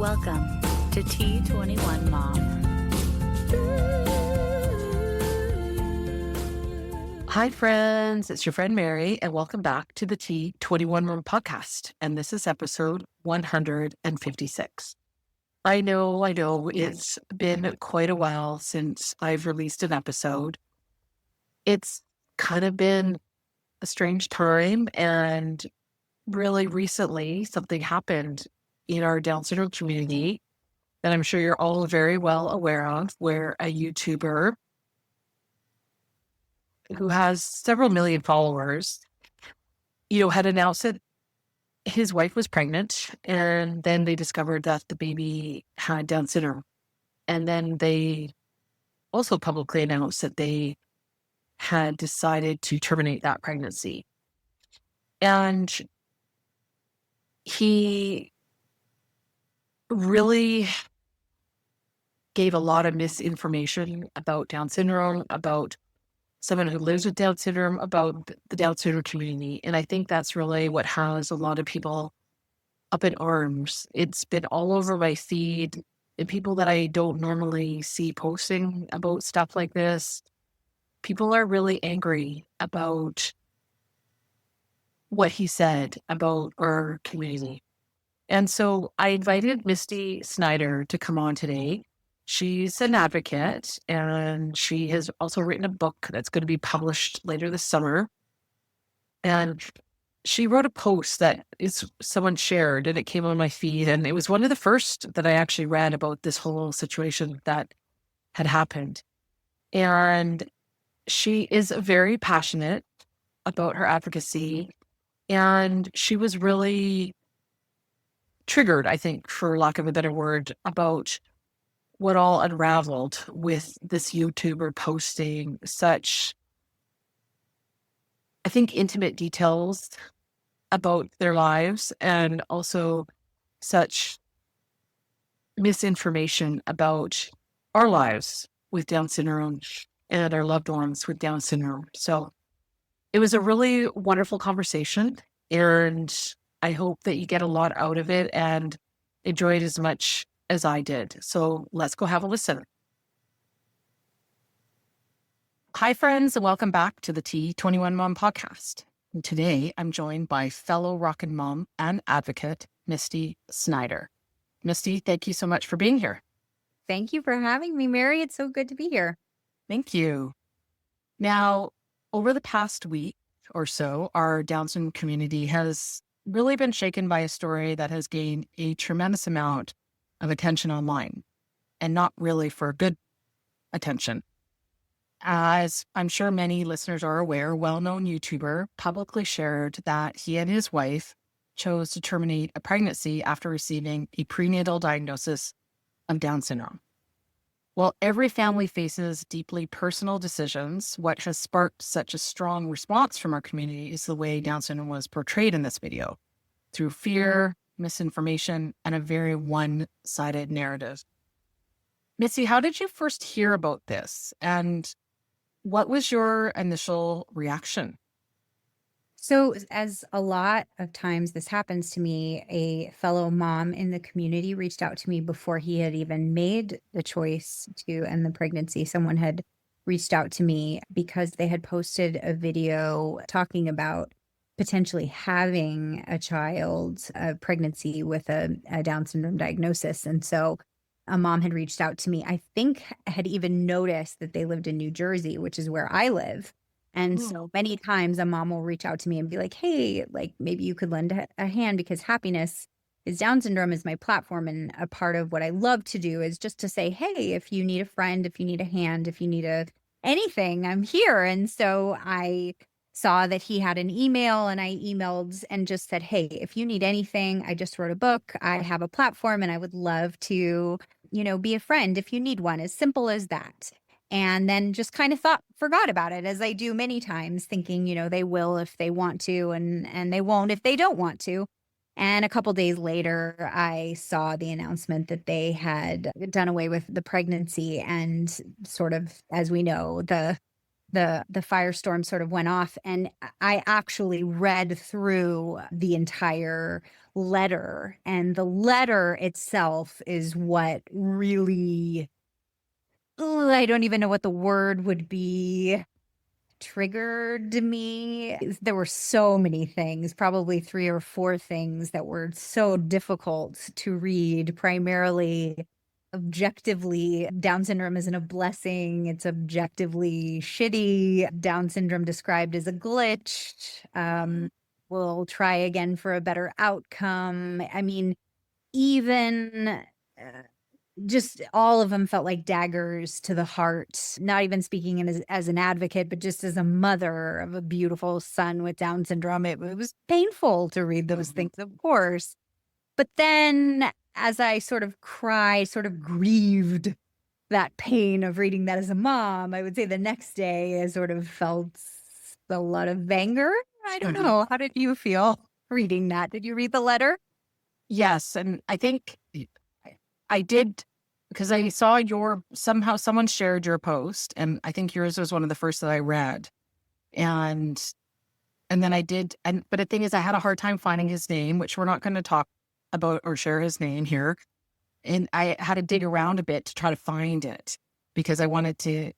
Welcome to T21 Mom. Hi, friends. It's your friend Mary, and welcome back to the T21 Mom podcast. And this is episode 156. I know, it's been quite a while since I've released an episode. It's kind of been a strange time, and really recently something happened in our Down syndrome community that I'm sure you're all very well aware of, where a YouTuber who has several million followers, had announced that his wife was pregnant, and then they discovered that the baby had Down syndrome. And then they also publicly announced that they had decided to terminate that pregnancy. And he really gave a lot of misinformation about Down syndrome, about someone who lives with Down syndrome, about the Down syndrome community. And I think that's really what has a lot of people up in arms. It's been all over my feed, and people that I don't normally see posting about stuff like this. People are really angry about what he said about our community. And so I invited Misty Snyder to come on today. She's an advocate, and she has also written a book that's going to be published later this summer. And she wrote a post that someone shared, and it came on my feed. And it was one of the first that I actually read about this whole situation that had happened. And she is very passionate about her advocacy. And she was really triggered, I think, for lack of a better word, about what all unraveled with this YouTuber posting such, I think, intimate details about their lives, and also such misinformation about our lives with Down syndrome and our loved ones with Down syndrome. So it was a really wonderful conversation, and I hope that you get a lot out of it and enjoy it as much as I did. So let's go have a listen. Hi, friends, and welcome back to the T21 Mom podcast. And today I'm joined by fellow rockin' mom and advocate, Misty Snyder. Misty, thank you so much for being here. Thank you for having me, Mary. It's so good to be here. Thank you. Now, over the past week or so, our Down syndrome community has really been shaken by a story that has gained a tremendous amount of attention online, and not really for good attention. As I'm sure many listeners are aware, a well-known YouTuber publicly shared that he and his wife chose to terminate a pregnancy after receiving a prenatal diagnosis of Down syndrome. While every family faces deeply personal decisions, what has sparked such a strong response from our community is the way Down syndrome was portrayed in this video, through fear, misinformation, and a very one-sided narrative. Missy, how did you first hear about this, and what was your initial reaction? So, as a lot of times this happens to me, a fellow mom in the community reached out to me before he had even made the choice to end the pregnancy. Someone had reached out to me because they had posted a video talking about potentially having a child, a pregnancy with a Down syndrome diagnosis. And so a mom had reached out to me, I think had even noticed that they lived in New Jersey, which is where I live. And so many times a mom will reach out to me and be like, hey, like maybe you could lend a hand, because Happiness is Down syndrome is my platform. And a part of what I love to do is just to say, hey, if you need a friend, if you need a hand, if you need anything, I'm here. And so I saw that he had an email, and I emailed and just said, hey, if you need anything, I just wrote a book, I have a platform, and I would love to, be a friend if you need one, as simple as that. And then just kind of forgot about it, as I do many times, thinking, they will if they want to, and they won't if they don't want to. And a couple days later, I saw the announcement that they had done away with the pregnancy. And sort of, as we know, the the firestorm sort of went off, and I actually read through the entire letter, and the letter itself is what really, I don't even know what the word would be, triggered me. There were so many things, probably 3 or 4 things that were so difficult to read. Primarily, objectively, Down syndrome isn't a blessing. It's objectively shitty. Down syndrome described as a glitch. We'll try again for a better outcome. I mean, even just all of them felt like daggers to the heart, not even speaking as an advocate, but just as a mother of a beautiful son with Down syndrome. It was painful to read those things, of course. But then as I sort of grieved that pain of reading that as a mom, I would say the next day I sort of felt a lot of anger. I don't know. How did you feel reading that? Did you read the letter? Yes. And I think I did, because I saw somehow someone shared your post, and I think yours was one of the first that I read. And then I did, but the thing is, I had a hard time finding his name, which we're not going to talk about or share his name here. And I had to dig around a bit to try to find it, because I wanted to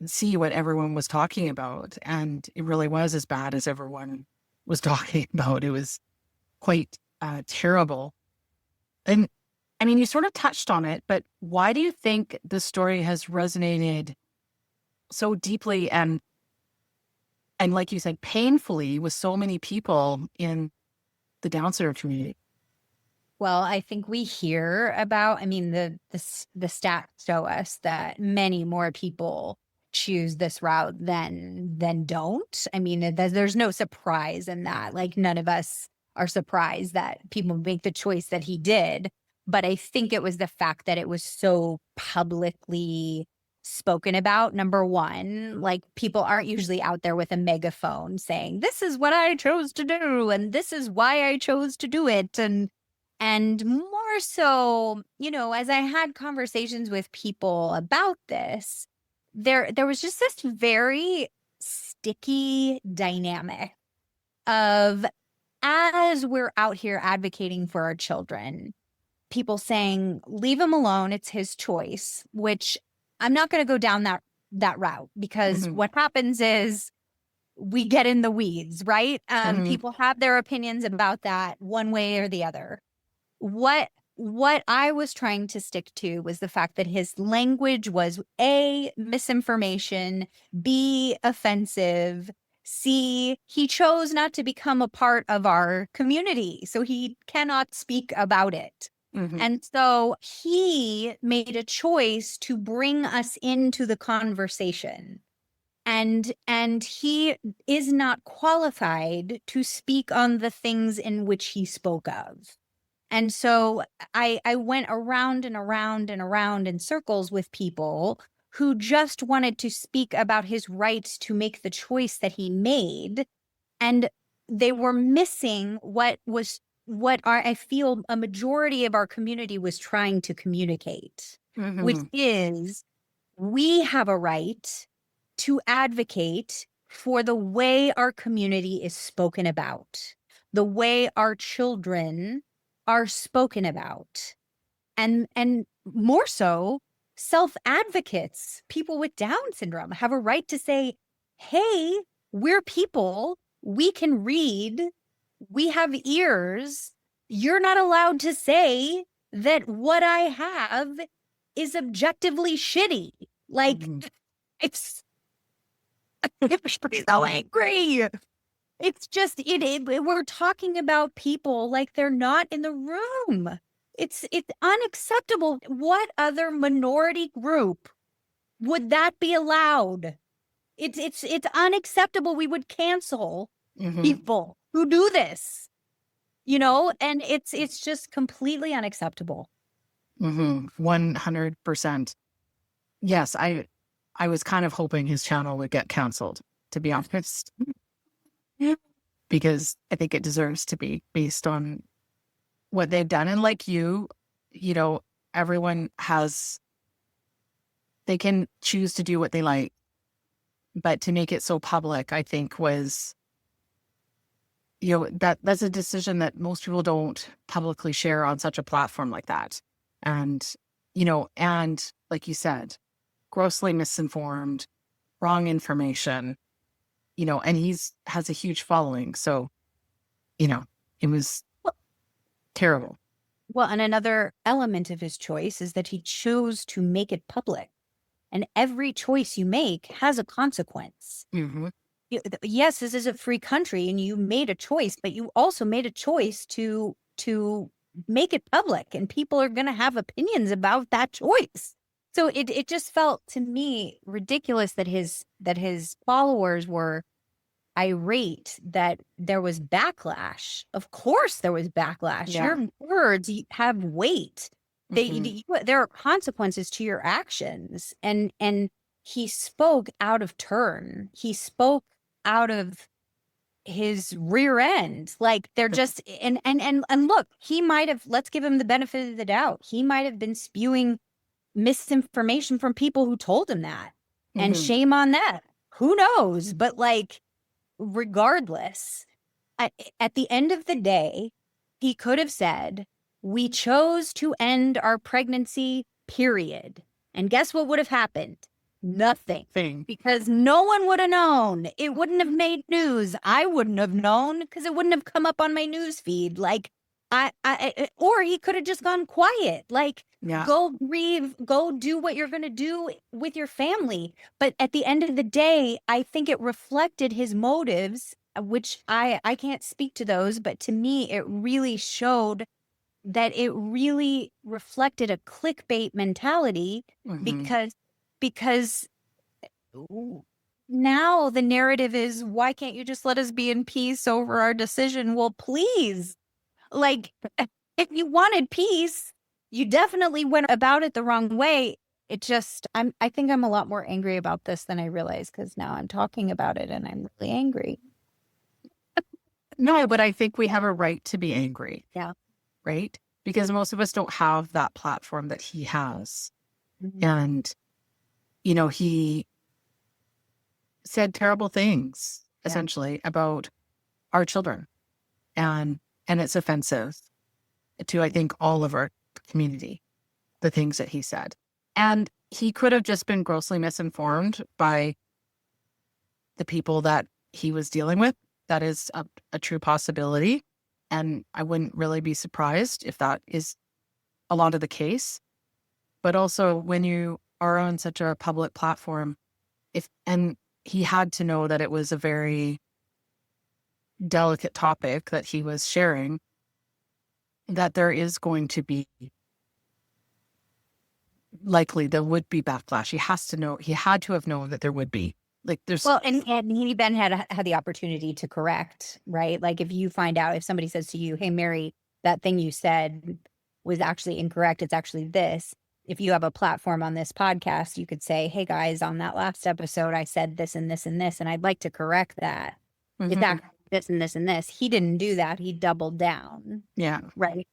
see what everyone was talking about. And it really was as bad as everyone was talking about. It was quite terrible. And I mean, you sort of touched on it, but why do you think the story has resonated so deeply and like you said, painfully with so many people in the Down syndrome community? Well, I think we hear about, I mean, the stats show us that many more people choose this route than don't. I mean, there's no surprise in that. Like, none of us are surprised that people make the choice that he did. But I think it was the fact that it was so publicly spoken about. Number one, like, people aren't usually out there with a megaphone saying, this is what I chose to do, and this is why I chose to do it. And more so, as I had conversations with people about this, there was just this very sticky dynamic of, as we're out here advocating for our children, people saying, leave him alone, it's his choice, which I'm not going to go down that route, because what happens is we get in the weeds, right? People have their opinions about that one way or the other. What I was trying to stick to was the fact that his language was A, misinformation, B, offensive, C, he chose not to become a part of our community, so he cannot speak about it. And so he made a choice to bring us into the conversation. And he is not qualified to speak on the things in which he spoke of. And so I went around and around and around in circles with people who just wanted to speak about his rights to make the choice that he made. And they were missing what I feel a majority of our community was trying to communicate, which is, we have a right to advocate for the way our community is spoken about, the way our children are spoken about, and more so, self-advocates, people with Down syndrome, have a right to say, hey, we're people, we can read, we have ears, you're not allowed to say that what I have is objectively shitty. Like, it's so angry. It's just, we're talking about people like they're not in the room. It's unacceptable. What other minority group would that be allowed? It's unacceptable. We would cancel people who do this, and it's just completely unacceptable. 100%. Yes, I was kind of hoping his channel would get canceled, to be honest. Because I think it deserves to be, based on what they've done. And like everyone they can choose to do what they like. But to make it so public, I think was, that's a decision that most people don't publicly share on such a platform like that. And, and like you said, grossly misinformed, wrong information, and has a huge following. So, it was terrible. Well, and another element of his choice is that he chose to make it public. And every choice you make has a consequence. Mm-hmm. Yes, this is a free country and you made a choice, but you also made a choice to make it public, and people are going to have opinions about that choice. So it just felt to me ridiculous that his followers were irate that there was backlash. Of course there was backlash. Yeah. Your words have weight. Mm-hmm. There are consequences to your actions. And he spoke out of turn. He spoke out of his rear end. Like they're just and look, he might have, let's give him the benefit of the doubt. He might have been spewing misinformation from people who told him that. And Mm-hmm. shame on that. Who knows? But like, regardless, at the end of the day, he could have said, we chose to end our pregnancy, period. And guess what would have happened? Nothing. Because no one would have known. It wouldn't have made news. I wouldn't have known because it wouldn't have come up on my news feed. Like, or he could have just gone quiet. Like, go grieve, go do what you're going to do with your family. But at the end of the day, I think it reflected his motives, which I can't speak to those, but to me, it really showed that it really reflected a clickbait mentality. Mm-hmm. because now the narrative is, why can't you just let us be in peace over our decision? Well, please. Like, if you wanted peace, you definitely went about it the wrong way. It just, I think I'm a lot more angry about this than I realize, because now I'm talking about it and I'm really angry. No, but I think we have a right to be angry. Yeah. Right? Because most of us don't have that platform that he has. Mm-hmm. And, he said terrible things, essentially, about our children. And it's offensive to, I think, all of our community, the things that he said. And he could have just been grossly misinformed by the people that he was dealing with. That is a true possibility. And I wouldn't really be surprised if that is a lot of the case. But also, when you are on such a public platform, and he had to know that it was a very delicate topic that he was sharing, that there is going to be, likely there would be backlash. He had to have known that there would be. Like, there's, well, and he then had the opportunity to correct, right? Like, if you find out, if somebody says to you, hey, Mary, that thing you said was actually incorrect, it's actually this. If you have a platform on this podcast, you could say, hey guys, on that last episode, I said this and this and this, and I'd like to correct that. mm-hmm. It's actually this and this and this. He didn't do that. He doubled down. Yeah. Right.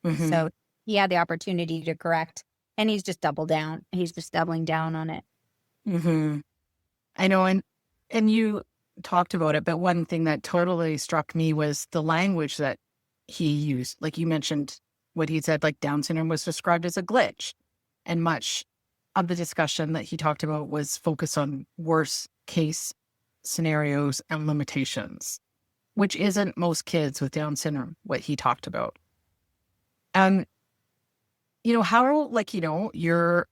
Mm-hmm. So he had the opportunity to correct, and he's just doubled down. He's just doubling down on it. Mm-hmm. I know. And you talked about it, but one thing that totally struck me was the language that he used. Like, you mentioned what he said, like Down syndrome was described as a glitch. And much of the discussion that he talked about was focused on worst case scenarios and limitations, which isn't most kids with Down syndrome, what he talked about. And, how, like, you're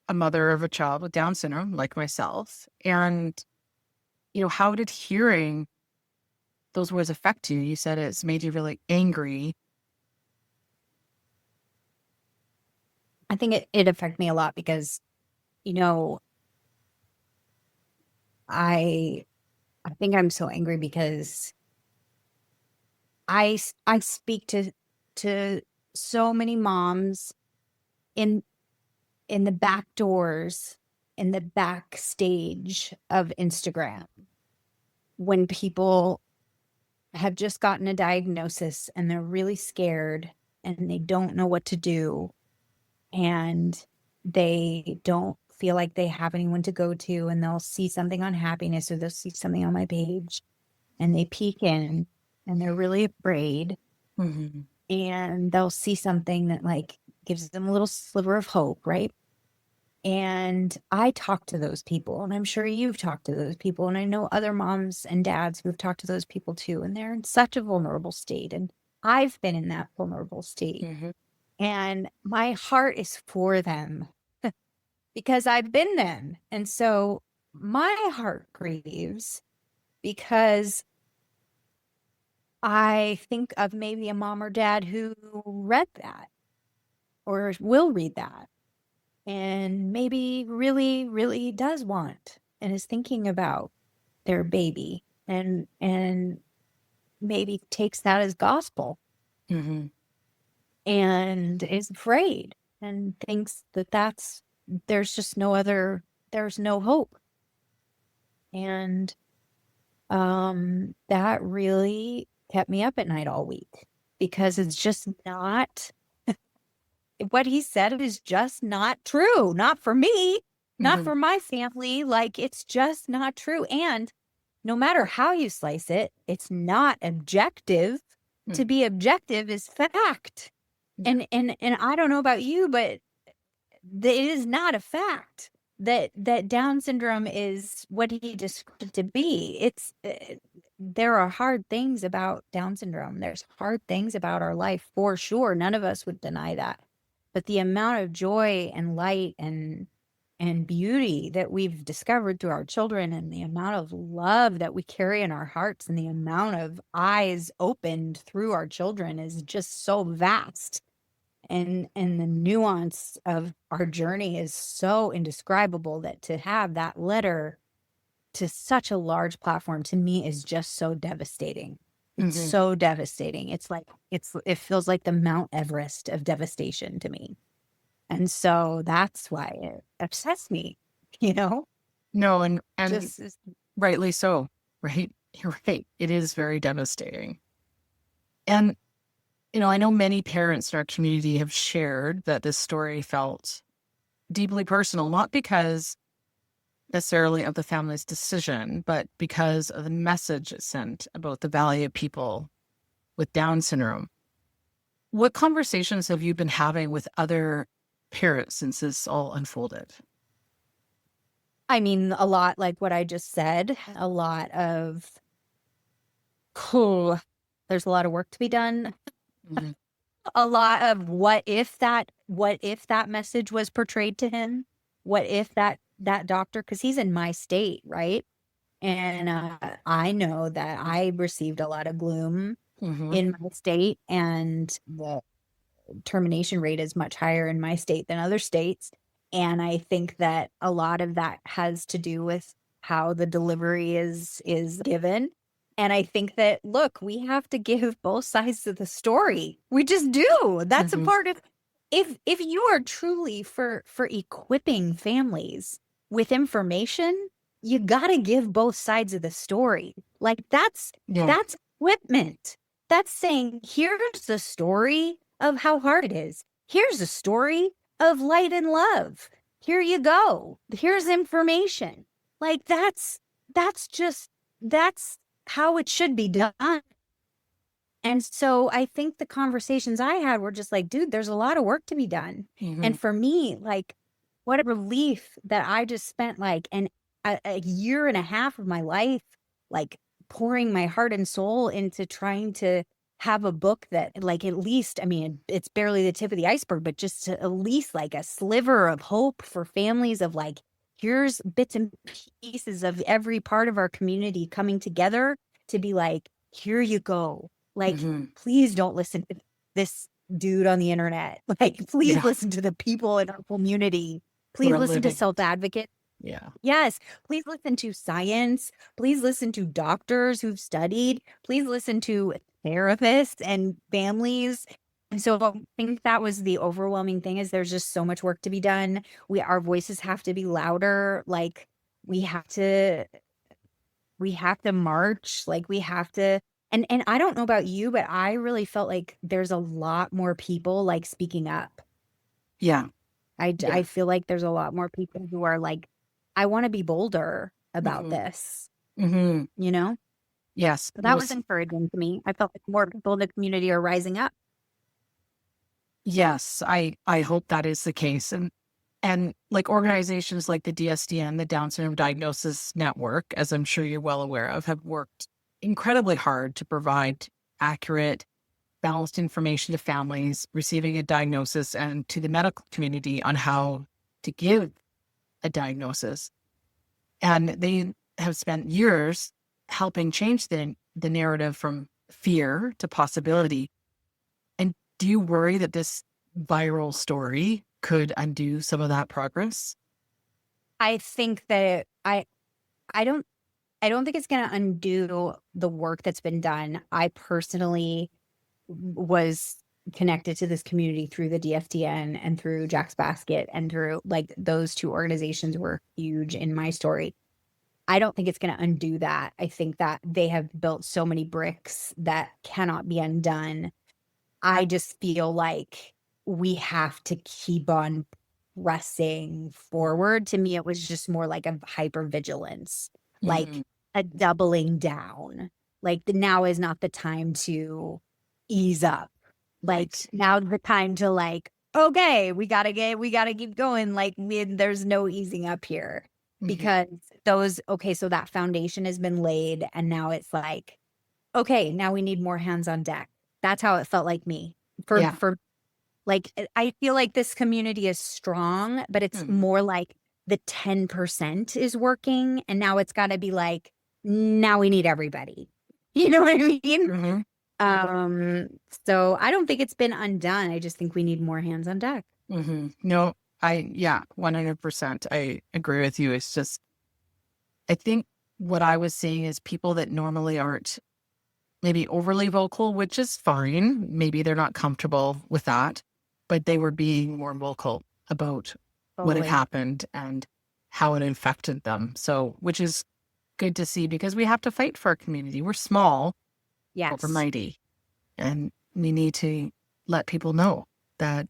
a mother of a child with Down syndrome, like myself. And, how did hearing those words affect you? You said it's made you really angry. I think it affected me a lot because, I think I'm so angry because I speak to so many moms in the back doors, in the backstage of Instagram, when people have just gotten a diagnosis and they're really scared and they don't know what to do, and they don't feel like they have anyone to go to, and they'll see something on happiness or they'll see something on my page and they peek in and they're really afraid, Mm-hmm. and they'll see something that like gives them a little sliver of hope, right? And I talk to those people, and I'm sure you've talked to those people, and I know other moms and dads who have talked to those people too, and they're in such a vulnerable state, and I've been in that vulnerable state, Mm-hmm. and my heart is for them because I've been them. And so my heart grieves because I think of maybe a mom or dad who read that or will read that and maybe really, really does want and is thinking about their baby and maybe takes that as gospel Mm-hmm. and is afraid and thinks that there's just there's no hope. And that really kept me up at night all week because it's just not what he said is just not true. Not for me, not Mm-hmm. for my family. Like, it's just not true. And no matter how you slice it, it's not objective. To be objective is fact. And I don't know about you, but it is not a fact that Down syndrome is what he described it to be. It's there are hard things about Down syndrome. There's hard things about our life for sure. None of us would deny that. But the amount of joy and light and beauty that we've discovered through our children, and the amount of love that we carry in our hearts, and the amount of eyes opened through our children is just so vast. And the nuance of our journey is so indescribable that to have that letter to such a large platform to me is just so devastating. It's Mm-hmm. so devastating. It's like it feels like the Mount Everest of devastation to me. And so that's why it upsets me, you know? No, and Just rightly so, right? You're right. It is very devastating. And, I know many parents in our community have shared that this story felt deeply personal, not because necessarily of the family's decision, but because of the message it sent about the value of people with Down syndrome. What conversations have you been having with other parents since this all unfolded? I mean, a lot like what I just said, a lot of cool. There's a lot of work to be done. Mm-hmm. A lot of what if that message was portrayed to him? What if that doctor, because he's in my state, right? And I know that I received a lot of gloom Mm-hmm. in my state, and the termination rate is much higher in my state than other states. And I think that a lot of that has to do with how the delivery is given. And I think that, look, we have to give both sides of the story. We just do. That's a Mm-hmm. part of if you are truly for equipping families with information, you got to give both sides of the story. Like that's Yeah. equipment. That's saying, here's the story of how hard it is. Here's a story of light and love. Here you go. Here's information. Like that's how it should be done. And so I think the conversations I had were just like, dude, there's a lot of work to be done. Mm-hmm. And for me, like, what a relief that I just spent like a year and a half of my life, like pouring my heart and soul into trying to have a book that, like, at least, I mean, it's barely the tip of the iceberg, but just to at least like a sliver of hope for families of like, here's bits and pieces of every part of our community coming together to be like, here you go. Like, Mm-hmm. please don't listen to this dude on the internet. Like, please Yeah. listen to the people in our community. Please We're listen to living. self-advocates. Yeah. Yes. Please listen to science. Please listen to doctors who've studied. Please listen to therapists and families. And so I think that was the overwhelming thing, is there's just so much work to be done. Our voices have to be louder. Like we have to march. Like we have to, and I don't know about you, but I really felt like there's a lot more people like speaking up. Yeah. I feel like there's a lot more people who are like, I want to be bolder about Mhm. this, Mhm. you know? Yes. So that was encouraging to me. I felt like more people in the community are rising up. Yes, I hope that is the case. And like organizations like the DSDN, the Down Syndrome Diagnosis Network, as I'm sure you're well aware of, have worked incredibly hard to provide accurate, balanced information to families receiving a diagnosis and to the medical community on how to give a diagnosis. And they have spent years helping change the narrative from fear to possibility. And do you worry that this viral story could undo some of that progress? I think that I don't I don't think it's going to undo the work that's been done. I personally was connected to this community through the DFDN and through Jack's Basket and through like those two organizations were huge in my story. I don't think it's going to undo that. I think that they have built so many bricks that cannot be undone. I just feel like we have to keep on pressing forward. To me, it was just more like a hypervigilance, like Mhm. a doubling down. Like now is not the time to ease up. Like Right. now's the time to like, okay, we gotta keep going. Like there's no easing up here Mhm. because okay, so that foundation has been laid and now it's like, okay, now we need more hands on deck. That's how it felt like me. Yeah. For like I feel like this community is strong, but it's Mhm. more like the 10% is working and now it's got to be like now we need everybody. You know what I mean? Mhm. Um so I don't think it's been undone. I just think we need more hands on deck. Mhm. No, yeah, 100%. I agree with you. It's just, I think what I was seeing is people that normally aren't maybe overly vocal, which is fine. Maybe they're not comfortable with that, but they were being more vocal about what had Totally. happened and how it infected them. So, which is good to see because we have to fight for our community. We're small, but we're Yes. mighty, and we need to let people know that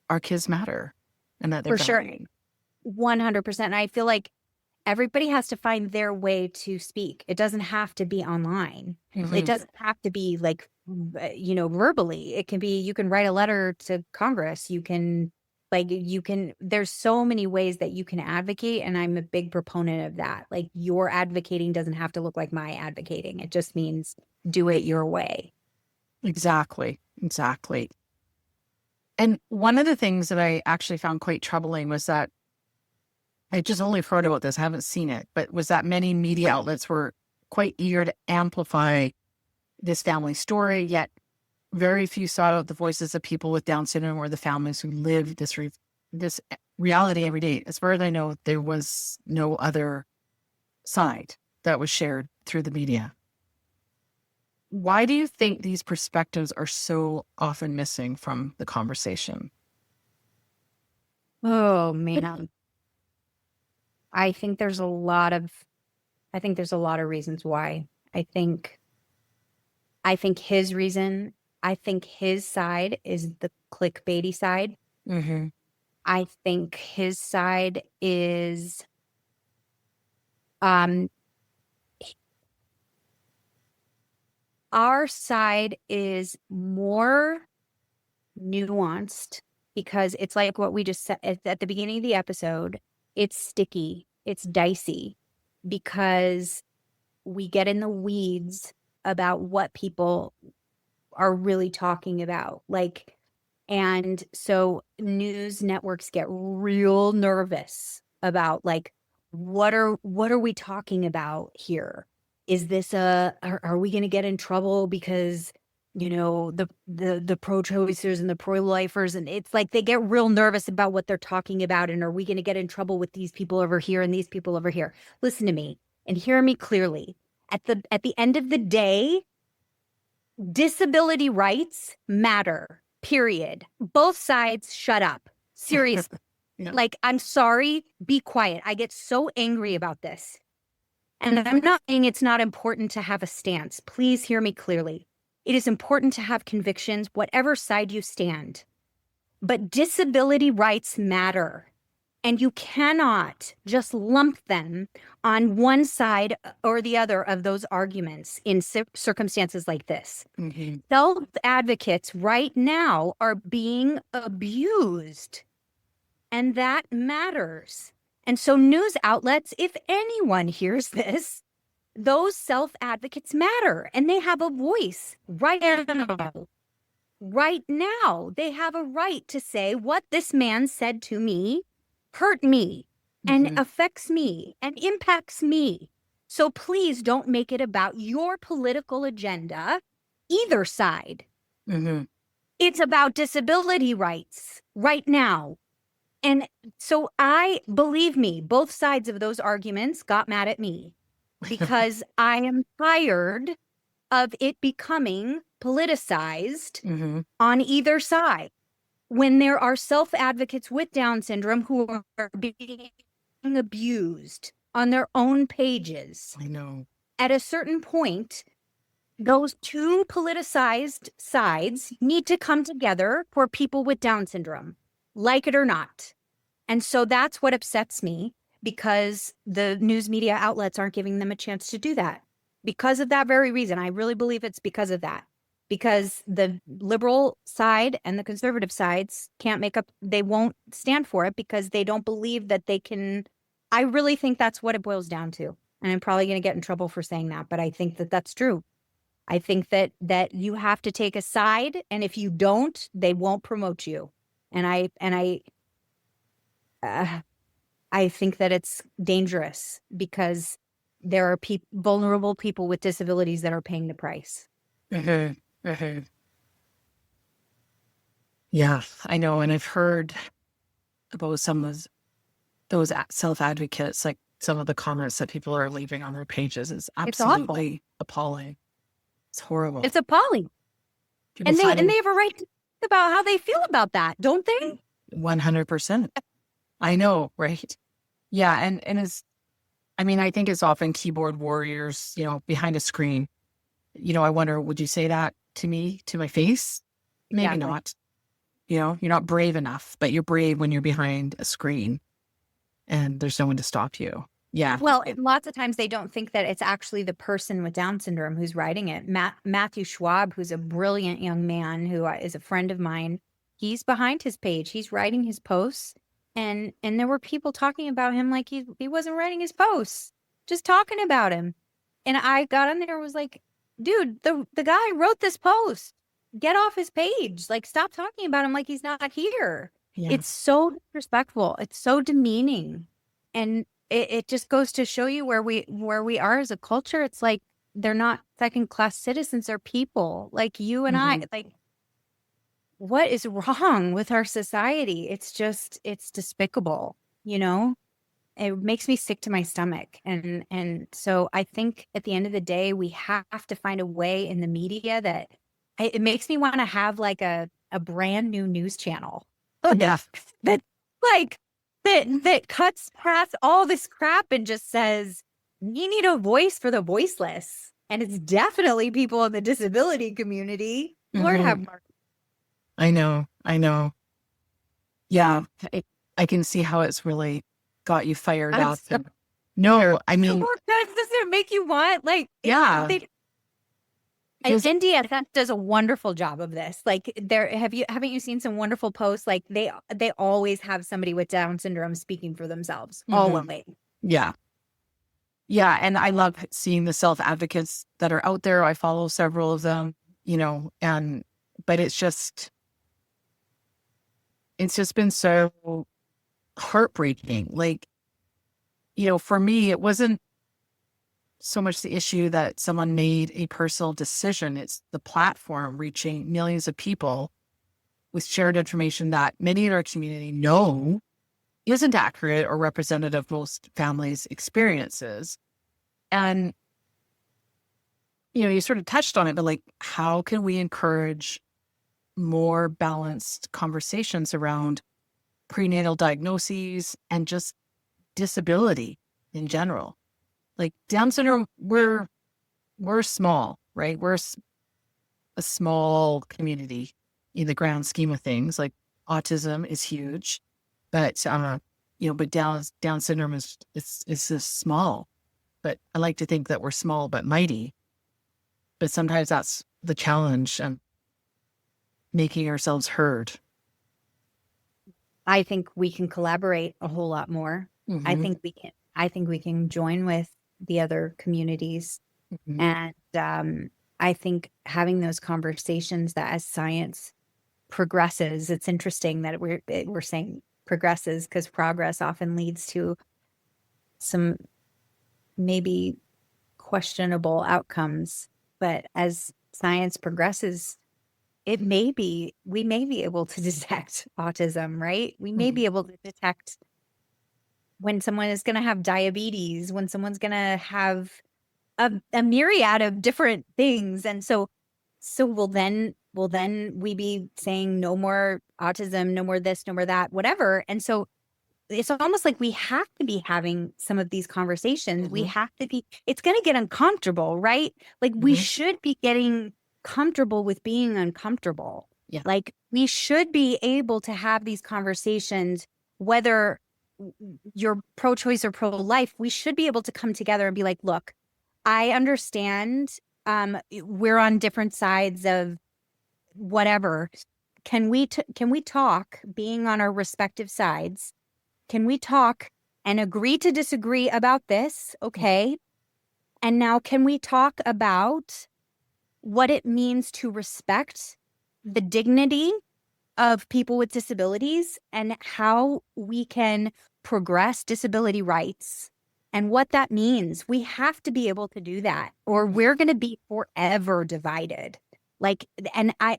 our kids matter and that they're For sure. valued. 100%. I feel like everybody has to find their way to speak. It doesn't have to be online. It Mhm. doesn't have to be like, verbally. It can be, you can write a letter to Congress. There's so many ways that you can advocate. And I'm a big proponent of that. Like your advocating doesn't have to look like my advocating. It just means do it your way. Exactly. Exactly. And one of the things that I actually found quite troubling was that I just only heard about this, I haven't seen it, but was that many media outlets were quite eager to amplify this family story, yet very few sought out the voices of people with Down syndrome or the families who live this reality every day. As far as I know, there was no other side that was shared through the media. Why do you think these perspectives are so often missing from the conversation? Oh man. I think there's a lot of reasons why. I think I think his reason, I think his side is the clickbaity side. Hmm. I think his side is um our side is more nuanced because it's like what we just said at the beginning of the episode. It's sticky, it's dicey because we get in the weeds about what people are really talking about. Like, and so news networks get real nervous about like, what are we talking about here? Is this are we going to get in trouble because the pro-choicers and the pro-lifers, and it's like they get real nervous about what they're talking about, and are we going to get in trouble with these people over here and these people over here? Listen to me and hear me clearly. At the end of the day, disability rights matter, period. Both sides shut up. Seriously. Yeah. Like, I'm sorry, be quiet. I get so angry about this. And I'm not saying it's not important to have a stance. Please hear me clearly. It is important to have convictions, whatever side you stand. but disability rights matter. And you cannot just lump them on one side or the other of those arguments in circumstances like this. Mm-hmm. Self-advocates right now are being abused, and that matters. And so news outlets, if anyone hears this, those self-advocates matter, and they have a voice right now. Right now, they have a right to say what this man said to me hurt me and affects me and impacts me. So please don't make it about your political agenda, either side. Mm-hmm. It's about disability rights right now. And so believe me, both sides of those arguments got mad at me because I am tired of it becoming politicized on either side. When there are self-advocates with Down syndrome who are being abused on their own pages. I know. At a certain point, those two politicized sides need to come together for people with Down syndrome, like it or not. And so that's what upsets me, because the news media outlets aren't giving them a chance to do that. Because of that very reason, I really believe it's because of that. Because the liberal side and the conservative sides they won't stand for it because they don't believe that they can. I really think that's what it boils down to. And I'm probably going to get in trouble for saying that, but I think that that's true. I think that you have to take a side, and if you don't, they won't promote you. And I think that it's dangerous because there are vulnerable people with disabilities that are paying the price. Yeah, I know. And I've heard about some of those self-advocates, like some of the comments that people are leaving on their pages is absolutely appalling. It's horrible. It's appalling. And they have a right to think about how they feel about that, don't they? 100%. I know, right? Yeah, and I think it's often keyboard warriors, behind a screen. I wonder, would you say that to me, to my face? Maybe Exactly. not. You're not brave enough, but you're brave when you're behind a screen and there's no one to stop you. Yeah. Well, lots of times they don't think that it's actually the person with Down syndrome who's writing it. Matthew Schwab, who's a brilliant young man who is a friend of mine, he's behind his page. He's writing his posts. And there were people talking about him like he wasn't writing his posts, just talking about him. And I got on there and was like, dude, the guy wrote this post. Get off his page. Like, stop talking about him like he's not here. Yeah. It's so disrespectful. It's so demeaning. And it just goes to show you where we are as a culture. It's like they're not second-class citizens, they're people like you and I. Like, what is wrong with our society? It's despicable, It makes me sick to my stomach. And so I think at the end of the day, we have to find a way in the media that it makes me want to have like a brand new news channel. Oh, yeah. That cuts past all this crap and just says, you need a voice for the voiceless. And it's definitely people in the disability community. Lord have mercy. I know. Yeah, I can see how it's really got you fired up. No, I mean, does it make you want? Like, yeah. NDSS does a wonderful job of this. Like, haven't you seen some wonderful posts? Like, they always have somebody with Down syndrome speaking for themselves. Always. Yeah. Yeah, and I love seeing the self-advocates that are out there. I follow several of them, but it's just been so heartbreaking. Like, for me, it wasn't so much the issue that someone made a personal decision. It's the platform reaching millions of people with shared information that many in our community know isn't accurate or representative of most families' experiences. And, you sort of touched on it, but like, how can we encourage more balanced conversations around prenatal diagnoses and just disability in general? Like, Down syndrome, we're small, right? We're a small community in the grand scheme of things. Like, autism is huge, but but Down syndrome is just small. But I like to think that we're small but mighty. But sometimes that's the challenge, making ourselves heard. I think we can collaborate a whole lot more. Mm-hmm. I think we can join with the other communities. Mm-hmm. And I think having those conversations, that as science progresses, it's interesting that we're saying progresses, because progress often leads to some maybe questionable outcomes. But as science progresses, we may be able to detect autism, right? We may be able to detect when someone is going to have diabetes, when someone's going to have a myriad of different things. And so will then we be saying no more autism, no more this, no more that, whatever. And so it's almost like we have to be having some of these conversations. We have to be, it's going to get uncomfortable, right? Like we should be getting comfortable with being uncomfortable. Yeah. Like we should be able to have these conversations, whether you're pro-choice or pro-life. We should be able to come together and be like, look, I understand we're on different sides of whatever. Can we talk, being on our respective sides? Can we talk and agree to disagree about this? Okay. And now can we talk about what it means to respect the dignity of people with disabilities and how we can progress disability rights and what that means? We have to be able to do that, or we're going to be forever divided. Like, and I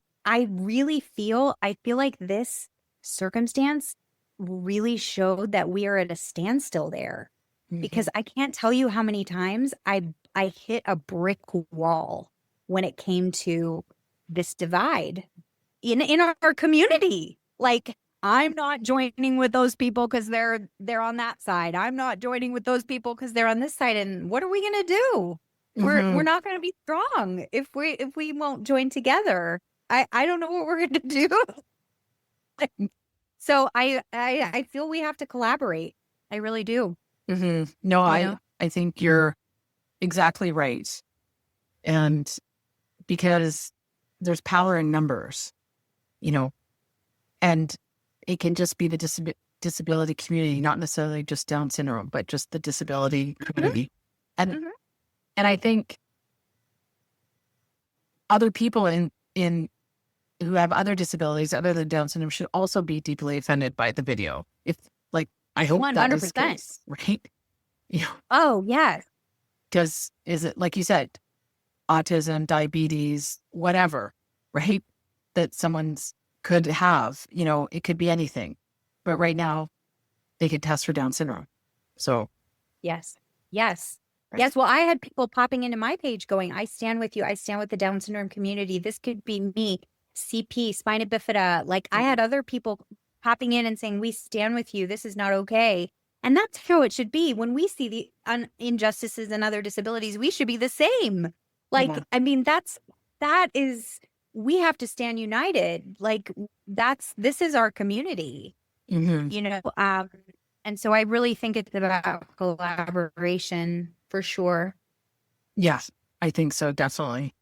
feel like this circumstance really showed that we are at a standstill there, because I can't tell you how many times I hit a brick wall when it came to this divide in our community. Like, I'm not joining with those people because they're on that side. I'm not joining with those people because they're on this side. And what are we gonna do? We're not gonna be strong if we won't join together. I don't know what we're gonna do. So I feel we have to collaborate. I really do. No, I think you're exactly right. And because there's power in numbers, and it can just be the disability community, not necessarily just Down syndrome, but just the disability community. And I think other people in who have other disabilities other than Down syndrome should also be deeply offended by the video. I hope 100%. That is the case, right? Oh, yes. Because is it, like you said, autism, diabetes, whatever, right? That someone's could have, it could be anything. But right now, they could test for Down syndrome. So. Yes. Right. Yes. Well, I had people popping into my page going, I stand with you. I stand with the Down syndrome community. This could be me, CP, spina bifida. Like I had other people popping in and saying, we stand with you. This is not okay. And that's how it should be. When we see the injustices and other disabilities, we should be the same. Like, I mean, we have to stand united. Like this is our community, and so I really think it's about collaboration for sure. Yes, I think so. Definitely.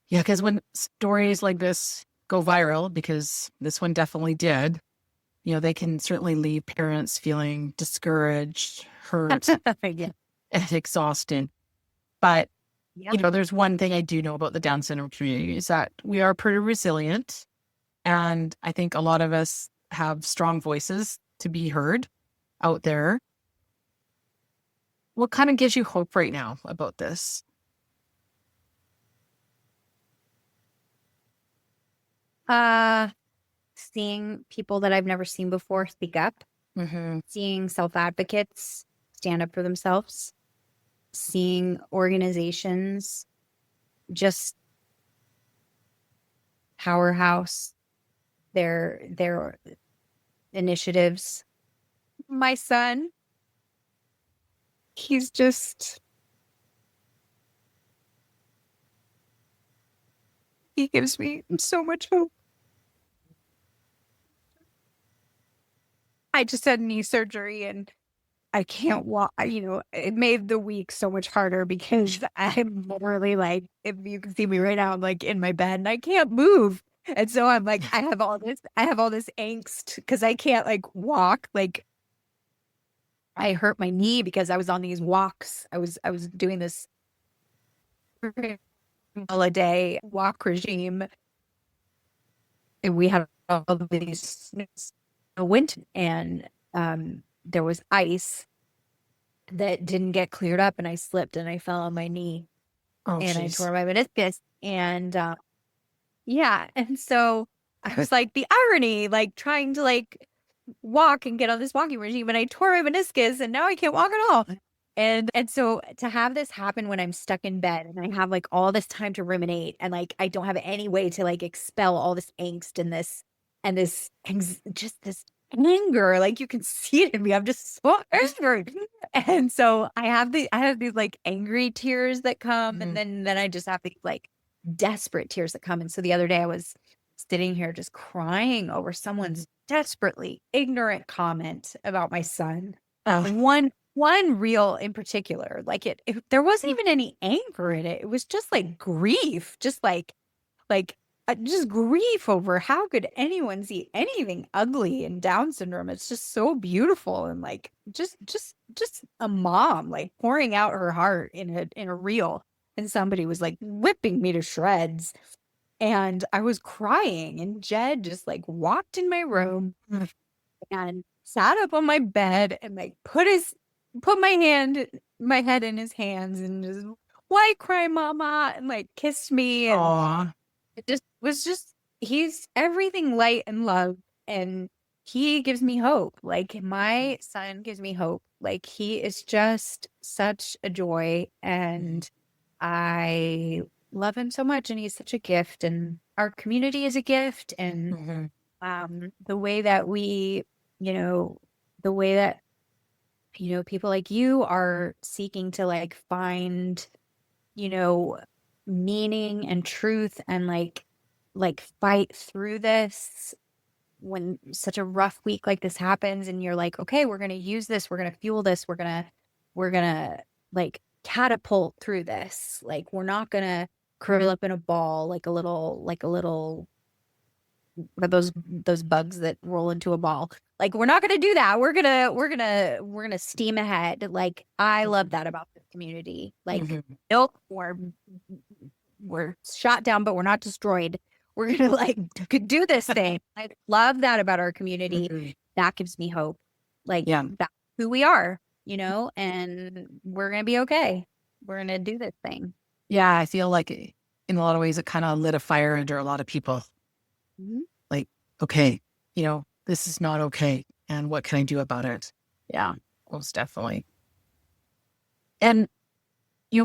Yeah. Because when stories like this go viral, because this one definitely did, they can certainly leave parents feeling discouraged, hurt, and exhausted. But, there's one thing I do know about the Down syndrome community is that we are pretty resilient. And I think a lot of us have strong voices to be heard out there. What kind of gives you hope right now about this? Seeing people that I've never seen before speak up, seeing self-advocates stand up for themselves, seeing organizations just powerhouse their initiatives. My son, he gives me so much hope. I just had knee surgery and I can't walk. It made the week so much harder because I'm literally like, if you can see me right now, I'm like in my bed and I can't move. And so I'm like, I have all this angst because I can't like walk. Like I hurt my knee because I was on these walks. I was doing this a day walk regime, and we had all of these winter, and there was ice that didn't get cleared up, and I slipped and I fell on my knee Oh, and I jeez. tore my meniscus. And yeah, and so I was like, the irony, like trying to like walk and get on this walking regime, and I tore my meniscus and now I can't walk at all. And so to have this happen when I'm stuck in bed and I have like all this time to ruminate and like I don't have any way to like expel all this angst and just this anger, like you can see it in me. I'm just so angry. And so I have these like angry tears that come, and then I just have these like desperate tears that come. And so the other day I was sitting here just crying over someone's desperately ignorant comment about my son. Oh, One reel in particular, like there wasn't even any anger in it. It was just like grief, just just grief over how could anyone see anything ugly in Down syndrome. It's just so beautiful, and like just a mom like pouring out her heart in a reel, and somebody was like whipping me to shreds. And I was crying, and Jed just like walked in my room and sat up on my bed and like put my head in his hands and just, why cry, mama? And like kissed me. And aw. it just was just, he's everything light and love. And he gives me hope. Like my son gives me hope. Like he is just such a joy. And I love him so much. And he's such a gift. And our community is a gift. And the way that the way that, people like you are seeking to like find, meaning and truth and like fight through this when such a rough week like this happens, and you're like, okay, we're going to use this. We're going to fuel this. We're going to like catapult through this. Like, we're not going to curl up in a ball like a little what are those bugs that roll into a ball. Like, we're not going to do that. We're going to steam ahead. Like, I love that about this community. Like, nope, we're shot down, but we're not destroyed. We're going to like do this thing. I love that about our community. That gives me hope. Like, that's who we are, and we're going to be okay. We're going to do this thing. Yeah, I feel like in a lot of ways it kind of lit a fire under a lot of people. Like, okay, this is not okay. And what can I do about it? Yeah, most definitely. And,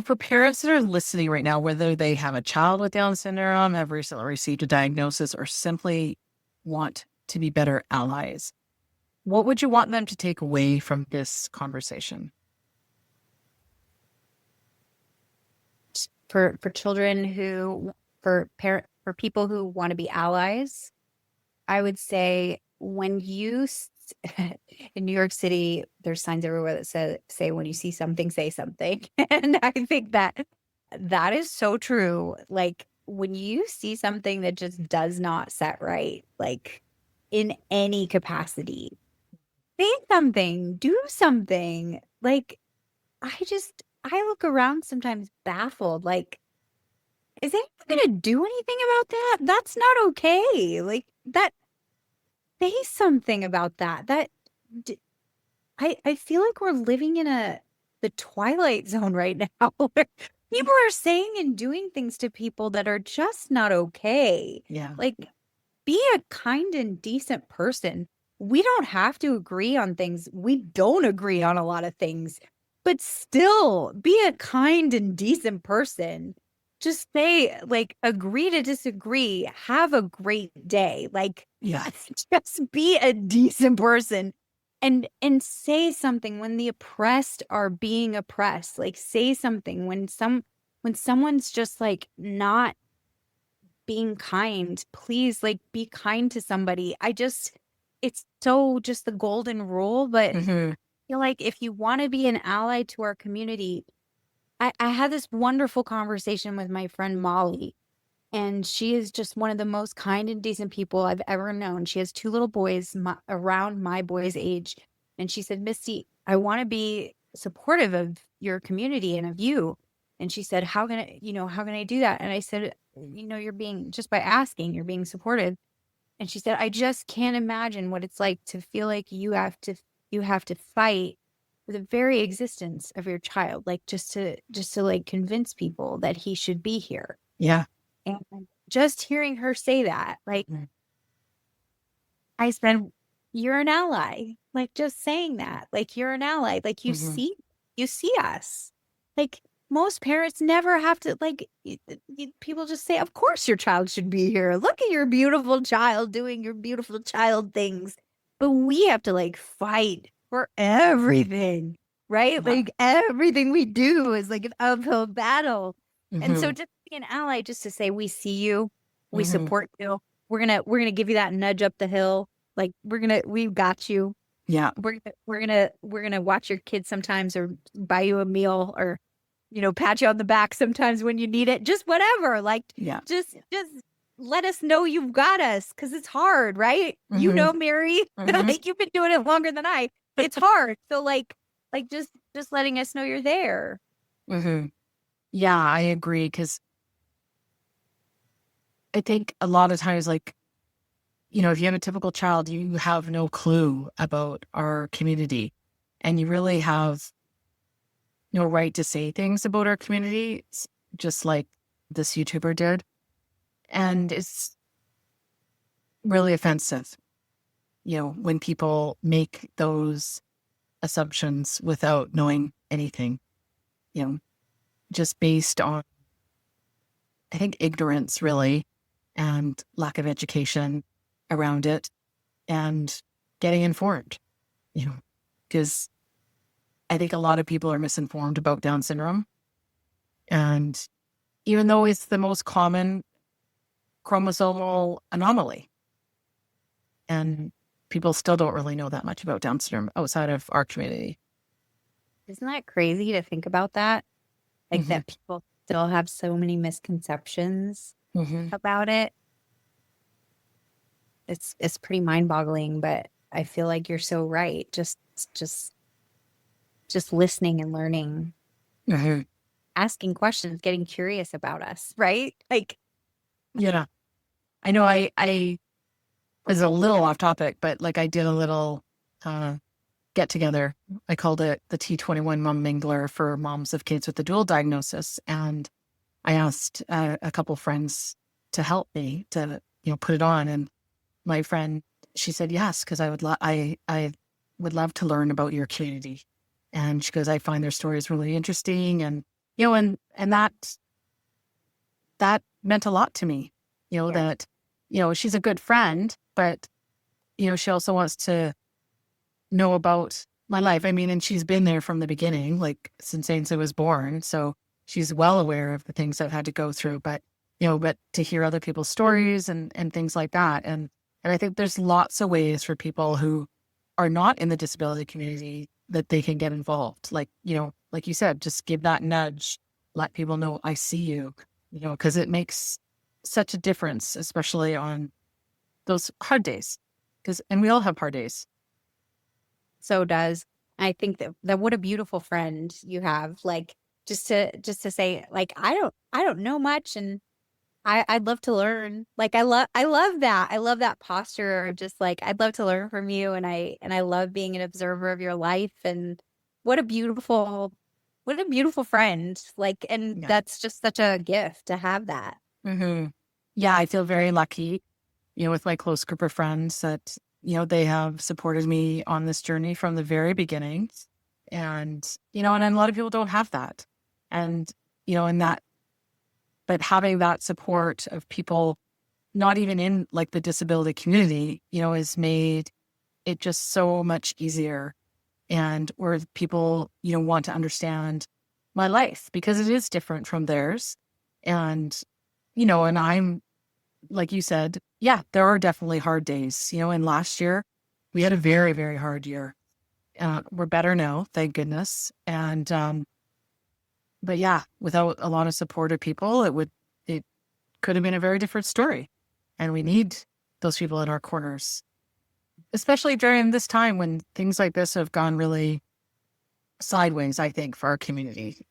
for parents that are listening right now, whether they have a child with Down syndrome, have recently received a diagnosis, or simply want to be better allies, what would you want them to take away from this conversation? For children for people who want to be allies, I would say when you in New York City, there's signs everywhere that say when you see something, say something. And I think that is so true. Like, when you see something that just does not set right, like in any capacity, say something, do something. Like, I look around sometimes baffled, like, is anyone gonna do anything about that? That's not okay. Like, that, say something about that. I feel like we're living in the twilight zone right now, where people are saying and doing things to people that are just not okay. Yeah. Like, be a kind and decent person. We don't have to agree on things. We don't agree on a lot of things, but still be a kind and decent person. Just say, like, agree to disagree. Have a great day. Like, Yeah. just be a decent person and say something when the oppressed are being oppressed. Like, say something when someone's just like not being kind. Please, like, be kind to somebody. it's so just the golden rule, but Mm-hmm. I feel like if you want to be an ally to our community, I had this wonderful conversation with my friend Molly, and she is just one of the most kind and decent people I've ever known. She has two little boys around my boy's age. And she said, Misty, I want to be supportive of your community and of you. And she said, how can I do that? And I said, you're being, just by asking, you're being supportive. And she said, I just can't imagine what it's like to feel like you have to fight for the very existence of your child, like just to like convince people that he should be here. Yeah. And just hearing her say that, like, Mm. I said, you're an ally. Like, just saying that, like, you're an ally. Like, Mm-hmm. you see us. Like, most parents never have to, like, people just say, of course your child should be here. Look at your beautiful child doing your beautiful child things. But we have to, like, fight for everything, right? Yeah. Like, everything we do is like an uphill battle. And so Mm-hmm. just be an ally, just to say, we see you, we Mm-hmm. support you. We're gonna give you that nudge up the hill. Like, we've got you. Yeah. We're gonna watch your kids sometimes, or buy you a meal, or pat you on the back sometimes when you need it. Just whatever. Like, Yeah. just let us know you've got us, because it's hard, right? Mm-hmm. Mary, Mm-hmm. like, you've been doing it longer than I. It's hard. So like just letting us know you're there. Mm-hmm. Yeah, I agree. Because I think a lot of times, like, if you have a typical child, you have no clue about our community, and you really have no right to say things about our community, just like this YouTuber did. And it's really offensive, when people make those assumptions without knowing anything, you know, just based on, I think, ignorance, really, and lack of education around it, and getting informed, because I think a lot of people are misinformed about Down syndrome. And even though it's the most common chromosomal anomaly, and people still don't really know that much about Down syndrome outside of our community. Isn't that crazy to think about that? Like, Mm-hmm. that people still have so many misconceptions Mm-hmm. about it. It's pretty mind-boggling, but I feel like you're so right. Just listening and learning, Mm-hmm. asking questions, getting curious about us, right? Like, Yeah. I know I was a little off topic, but like I did a little get together. I called it the T21 Mom Mingler for moms of kids with the dual diagnosis. And I asked a couple friends to help me to, put it on. And my friend, she said, yes, because I would love to learn about your community. And she goes, I find their stories really interesting. And, and that meant a lot to me, yeah. that, she's a good friend, but, she also wants to know about my life. I mean, and she's been there from the beginning, like since I was born. So she's well aware of the things I've had to go through, but to hear other people's stories and things like that. And I think there's lots of ways for people who are not in the disability community that they can get involved. Like, like you said, just give that nudge, let people know I see you, because it makes such a difference, especially on those hard days. And we all have hard days. So does. I think that what a beautiful friend you have. Like, just to say, like, I don't know much, and I'd love to learn. Like, I love that. I love that posture of just like, I'd love to learn from you, and I love being an observer of your life. And what a beautiful friend. Like, and Yeah. that's just such a gift to have that. Mm-hmm. Yeah, I feel very lucky, with my close group of friends that, they have supported me on this journey from the very beginning. And, and a lot of people don't have that. And, and that, but having that support of people not even in like the disability community, has made it just so much easier. And where people, want to understand my life because it is different from theirs. And, and I'm, like you said, yeah, there are definitely hard days, and last year we had a very, very hard year. We're better now, thank goodness. And, but yeah, without a lot of supportive people, it could have been a very different story. And we need those people in our corners, especially during this time when things like this have gone really sideways, I think, for our community.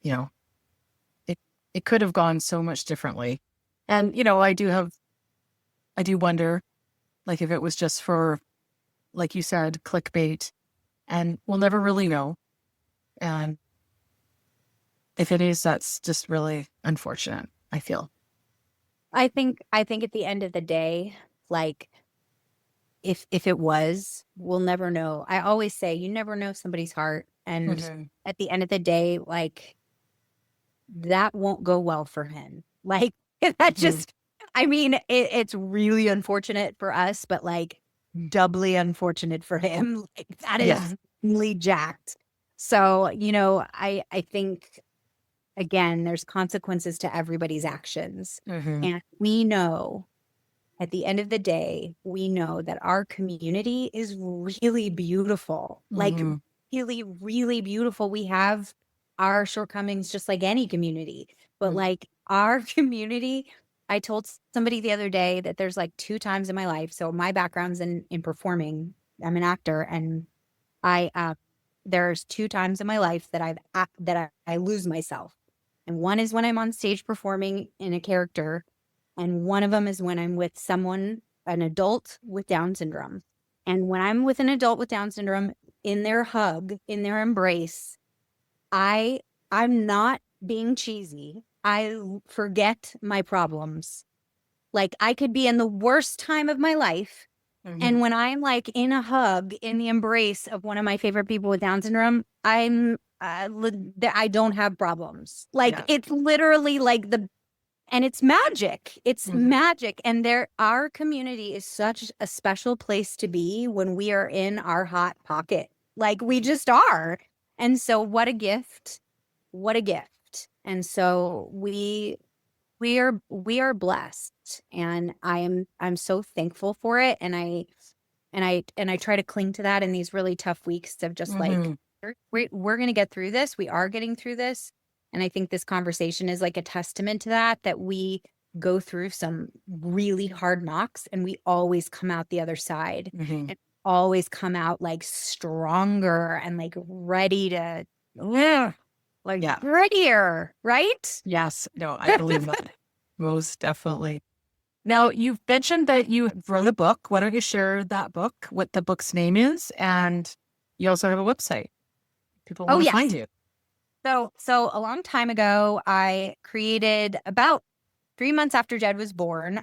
It could have gone so much differently. And, I do wonder, like, if it was just for, like you said, clickbait, and we'll never really know. And if it is, that's just really unfortunate, I feel. I think at the end of the day, like, if it was, we'll never know. I always say you never know somebody's heart. And at the end of the day, like, that won't go well for him. Like, that just, I mean, it's really unfortunate for us, but like doubly unfortunate for him. Like, that is really jacked. So, I think, again, there's consequences to everybody's actions. And we know, at the end of the day, we know that our community is really beautiful. Like, really, really beautiful. We have our shortcomings just like any community. But like our community, I told somebody the other day that there's like 2 times in my life. So my background's in performing. I'm an actor, and there's 2 times in my life that I lose myself. And one is when I'm on stage performing in a character, and one of them is when I'm with someone, an adult with Down syndrome. And when I'm with an adult with Down syndrome, in their hug, in their embrace, I'm not being cheesy. I forget my problems. Like, I could be in the worst time of my life, and when I'm like in a hug, in the embrace of one of my favorite people with Down syndrome, I don't have problems. Like, it's literally like and it's magic. It's magic. And our community is such a special place to be when we are in our hot pocket. Like, we just are. And so what a gift. What a gift. And so we are blessed, and I'm so thankful for it. And I try to cling to that in these really tough weeks of just like, we're going to get through this. We are getting through this. And I think this conversation is like a testament to that we go through some really hard knocks, and we always come out the other side, and always come out like stronger and like ready to, readier, right? Yes. No, I believe that. Most definitely. Now, you've mentioned that you wrote a book. Why don't you share that book, what the book's name is, and you also have a website. People want to find you. So a long time ago, I created, about 3 months after Jed was born,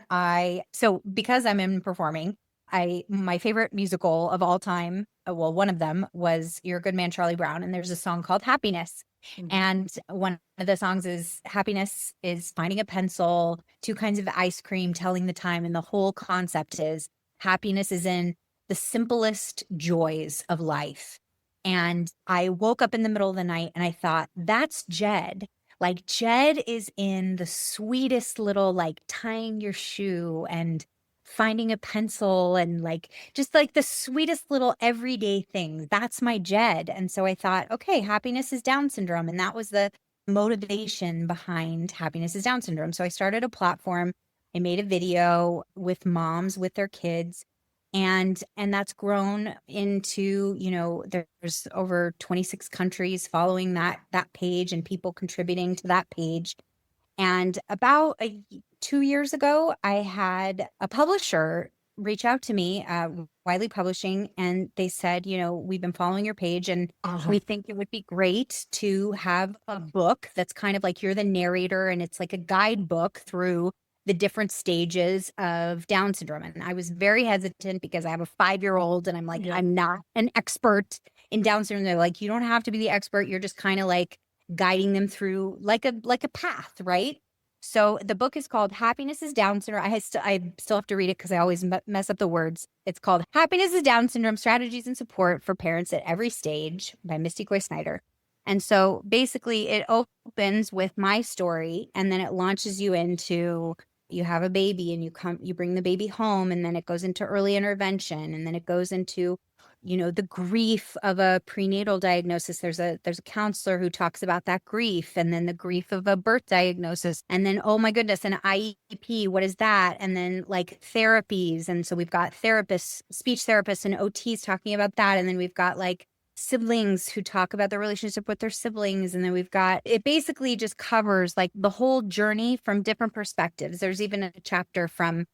because I'm in performing, my favorite musical of all time, well, one of them was You're a Good Man, Charlie Brown, and there's a song called Happiness. And one of the songs is happiness is finding a pencil, 2 kinds of ice cream, telling the time. And the whole concept is happiness is in the simplest joys of life. And I woke up in the middle of the night and I thought, that's Jed. Like, Jed is in the sweetest little, like, tying your shoe and finding a pencil, and like just like the sweetest little everyday things. That's my Jed. And so I thought, okay, happiness is Down syndrome. And that was the motivation behind Happiness is Down syndrome. So I started a platform. I made a video with moms with their kids. And that's grown into, there's over 26 countries following that page, and people contributing to that page. And about 2 years ago, I had a publisher reach out to me, Wiley Publishing, and they said, we've been following your page, and we think it would be great to have a book that's kind of like you're the narrator, and it's like a guidebook through the different stages of Down syndrome. And I was very hesitant because I have a 5-year-old, and I'm like, I'm not an expert in Down syndrome. They're like, you don't have to be the expert. You're just kind of like guiding them through like a path, right? So the book is called Happiness is Down syndrome. I still have to read it because I always mess up the words. It's called Happiness is Down syndrome: Strategies and Support for Parents at Every Stage by Misty Snyder. And so basically it opens with my story, and then it launches you into, you have a baby and you bring the baby home, and then it goes into early intervention, and then it goes into the grief of a prenatal diagnosis. There's a counselor who talks about that grief, and then the grief of a birth diagnosis, and then, oh my goodness, an IEP, what is that? And then like therapies. And so we've got therapists, speech therapists and OTs talking about that. And then we've got like siblings who talk about their relationship with their siblings. And then we've got, it basically just covers like the whole journey from different perspectives. There's even a chapter from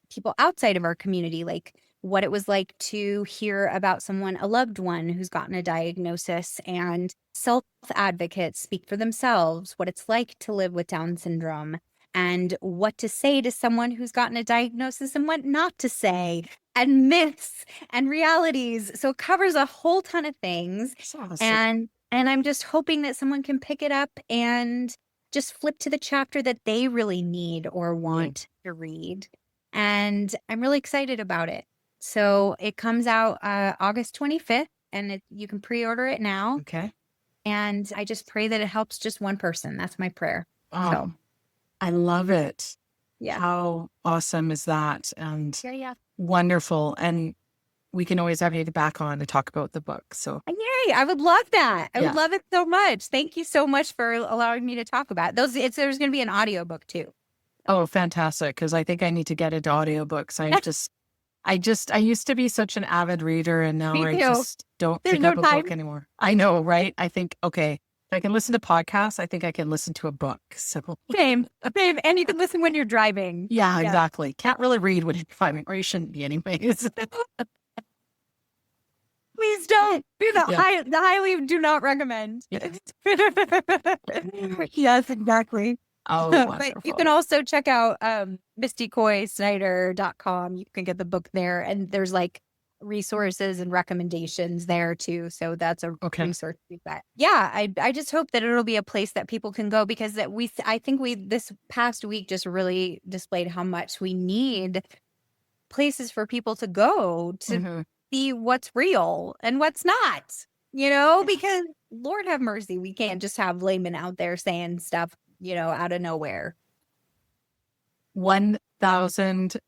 people outside of our community, like what it was like to hear about someone, a loved one who's gotten a diagnosis, and self-advocates speak for themselves, what it's like to live with Down syndrome, and what to say to someone who's gotten a diagnosis and what not to say, and myths and realities. So it covers a whole ton of things. That's awesome. And I'm just hoping that someone can pick it up and just flip to the chapter that they really need or want to read. And I'm really excited about it. So it comes out August 25th, and you can pre-order it now. Okay. And I just pray that it helps just one person. That's my prayer. Oh, So, I love it. yeah. How awesome is that? And Yeah. wonderful. And we can always have you back on to talk about the book. So Yay. I would love that. I Yeah. would love it so much. Thank you so much for allowing me to talk about it. There's going to be an audiobook too. Oh, fantastic. Because I think I need to get into audiobooks. I used to be such an avid reader, and now Me I too. just don't There's pick no up a book time. anymore. I know, right? I think, okay, if I can listen to podcasts, I think I can listen to a book. So Same. And you can listen when you're driving. yeah, Yeah. exactly. Can't really read when you're driving, or you shouldn't be anyways. Please don't. Yeah. The highly do not recommend. Yeah. Yes, exactly. Oh, But you wonderful. can also check out MistySnyder.com. You can get the book there, and there's like resources and recommendations there too. So that's a Okay. resource. But yeah, I just hope that it'll be a place that people can go, because I think this past week just really displayed how much we need places for people to go to Mhm. see what's real and what's not, because Lord have mercy, we can't just have laymen out there saying stuff, out of nowhere. 1000%.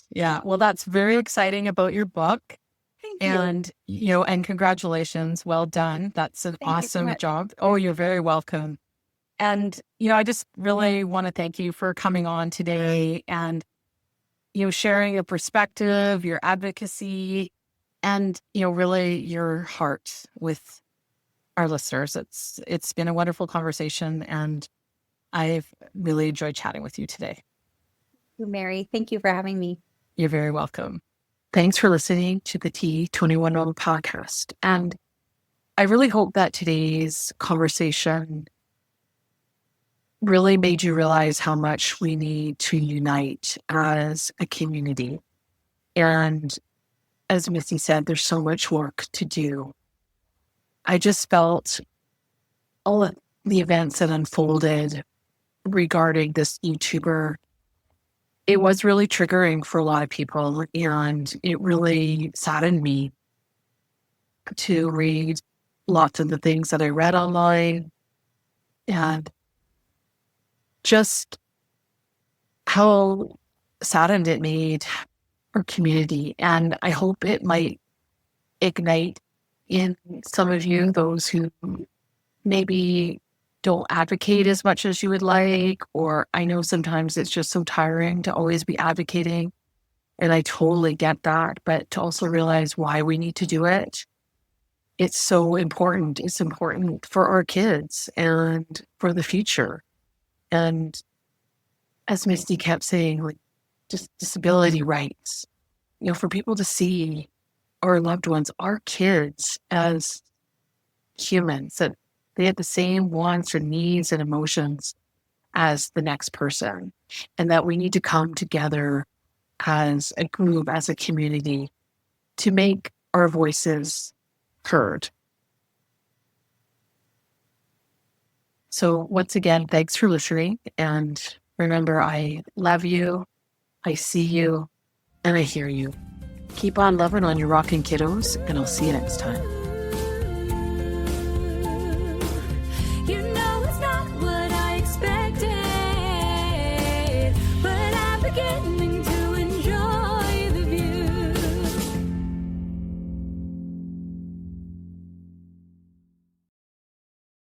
Yeah. Well, that's very exciting about your book. Thank you. And, and congratulations. Well done. That's an Thank you so awesome much. job. Oh, you're very welcome. And, I just really want to thank you for coming on today and, sharing your perspective, your advocacy, and, really your heart with our listeners. It's been a wonderful conversation, and I've really enjoyed chatting with you today. Mary, thank you for having me. You're very welcome. Thanks for listening to the T21 Mom podcast. And I really hope that today's conversation really made you realize how much we need to unite as a community. And as Misty said, there's so much work to do. I just felt all of the events that unfolded regarding this YouTuber, it was really triggering for a lot of people, and it really saddened me to read lots of the things that I read online, and just how saddened it made our community. And I hope it might ignite in some of you, those who maybe don't advocate as much as you would like, or I know sometimes it's just so tiring to always be advocating, and I totally get that, but to also realize why we need to do it. It's so important. It's important for our kids and for the future. And as Misty kept saying, like, just disability rights, for people to see our loved ones, our kids, as humans, that they have the same wants and needs and emotions as the next person, and that we need to come together as a group, as a community, to make our voices heard. So once again, thanks for listening. And remember, I love you, I see you, and I hear you. Keep on loving on your rockin' kiddos, and I'll see you next time.